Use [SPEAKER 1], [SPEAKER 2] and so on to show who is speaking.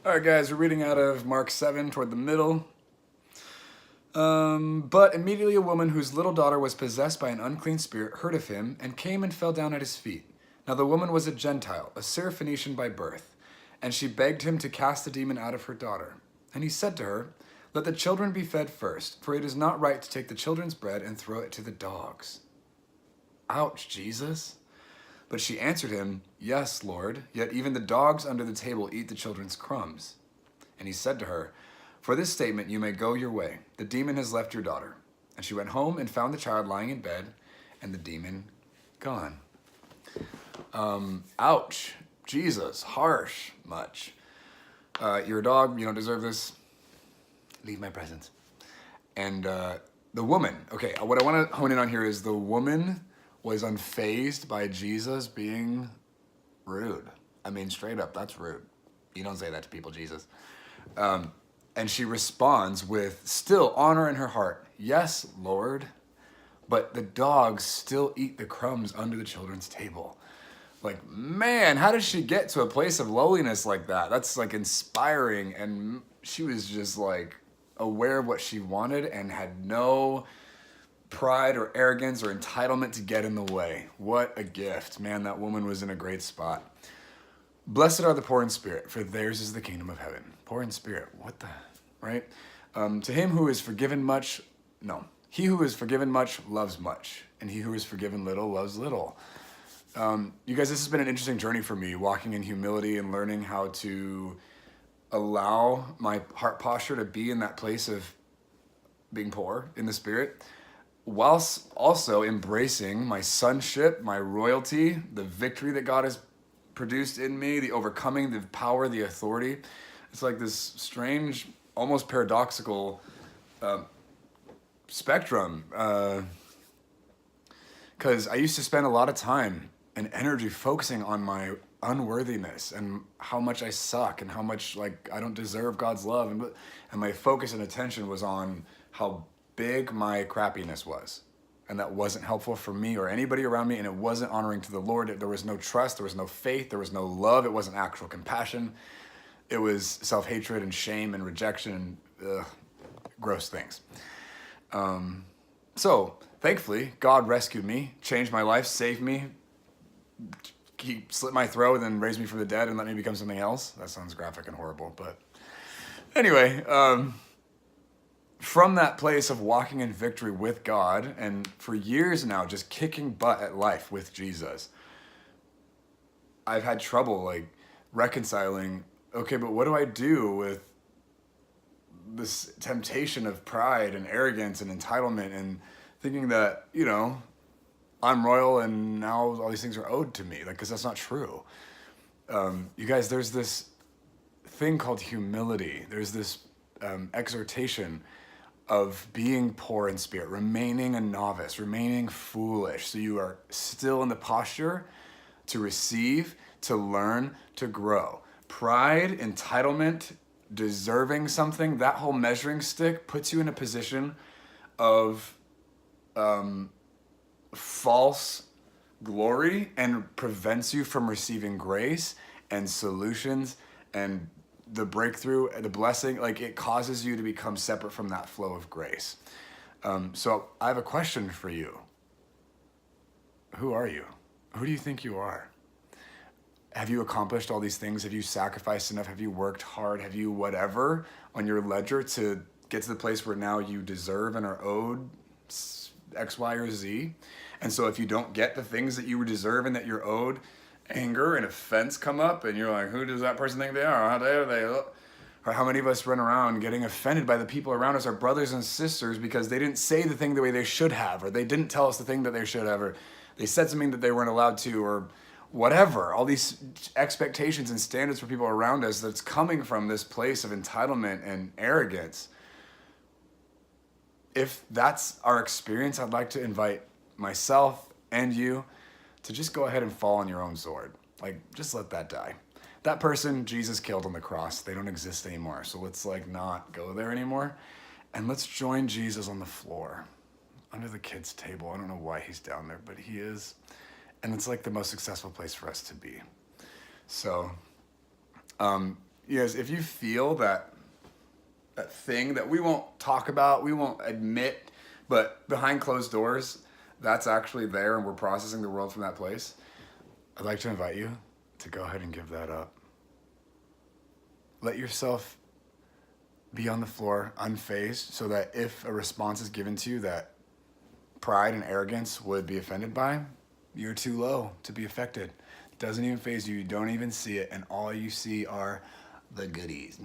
[SPEAKER 1] All right, guys, we're reading out of Mark 7 toward the middle. But immediately a woman whose little daughter was possessed by an unclean spirit heard of him and came and fell down at his feet. Now the woman was a Gentile, a Syrophoenician by birth, and she begged him to cast the demon out of her daughter. And he said to her, "Let the children be fed first, for it is not right to take the children's bread and throw it to the dogs." Ouch, Jesus. But she answered him, "Yes, Lord, yet even the dogs under the table eat the children's crumbs." And he said to her, "For this statement you may go your way. The demon has left your daughter." And she went home and found the child lying in bed, and the demon gone. Ouch, Jesus, harsh, much. You're a dog, you don't deserve this. Leave my presence. And the woman, okay, what I want to hone in on here is the woman was unfazed by Jesus being rude. I mean, straight up, that's rude. You don't say that to people, Jesus. And she responds with still honor in her heart. "Yes, Lord, but the dogs still eat the crumbs under the children's table." Like, man, how did she get to a place of lowliness like that? That's like inspiring. And she was just like aware of what she wanted and had no pride or arrogance or entitlement to get in the way. What a gift. Man, that woman was in a great spot. Blessed are the poor in spirit, for theirs is the kingdom of heaven. Poor in spirit, what the, right? To him who is forgiven much, no. He who is forgiven much loves much, and he who is forgiven little loves little. You guys, this has been an interesting journey for me, walking in humility and learning how to allow my heart posture to be in that place of being poor in the spirit, whilst also embracing my sonship, my royalty, the victory that God has produced in me, the overcoming, the power, the authority. It's like this strange, almost paradoxical spectrum. Because I used to spend a lot of time and energy focusing on my unworthiness and how much I suck and how much like I don't deserve God's love, and my focus and attention was on how big my crappiness was, and that wasn't helpful for me or anybody around me, and it wasn't honoring to the Lord. There was no trust, there was no faith, there was no love, it wasn't actual compassion. It was self-hatred and shame and rejection and gross things. So thankfully, God rescued me, changed my life, saved me. He slit my throat and then raised me from the dead and let me become something else. That sounds graphic and horrible, but anyway, from that place of walking in victory with God, and for years now, just kicking butt at life with Jesus, I've had trouble like reconciling, okay, but what do I do with this temptation of pride and arrogance and entitlement and thinking that, you know, I'm royal and now all these things are owed to me, like, because that's not true. You guys, there's this thing called humility. There's this exhortation of being poor in spirit, remaining a novice, remaining foolish. So you are still in the posture to receive, to learn, to grow. Pride, entitlement, deserving something, that whole measuring stick puts you in a position of false glory and prevents you from receiving grace and solutions and the breakthrough, the blessing. Like, it causes you to become separate from that flow of grace. So I have a question for you. Who are you? Who do you think you are? Have you accomplished all these things? Have you sacrificed enough? Have you worked hard? Have you whatever on your ledger to get to the place where now you deserve and are owed X, Y, or Z? And so if you don't get the things that you deserve and that you're owed, anger and offense come up, and you're like, who does that person think they are? How dare they? Or how many of us run around getting offended by the people around us, our brothers and sisters, because they didn't say the thing the way they should have, or they didn't tell us the thing that they should have, or they said something that they weren't allowed to, or whatever. All these expectations and standards for people around us that's coming from this place of entitlement and arrogance. If that's our experience, I'd like to invite myself and you to just go ahead and fall on your own sword. Like, just let that die. That person Jesus killed on the cross, they don't exist anymore. So let's like not go there anymore. And let's join Jesus on the floor under the kids' table. I don't know why he's down there, but he is. And it's like the most successful place for us to be. So, Yes, if you feel that thing that we won't talk about, we won't admit, but behind closed doors, that's actually there and we're processing the world from that place, I'd like to invite you to go ahead and give that up. Let yourself be on the floor unfazed so that if a response is given to you that pride and arrogance would be offended by, you're too low to be affected. It doesn't even faze you. You don't even see it. And all you see are the goodies.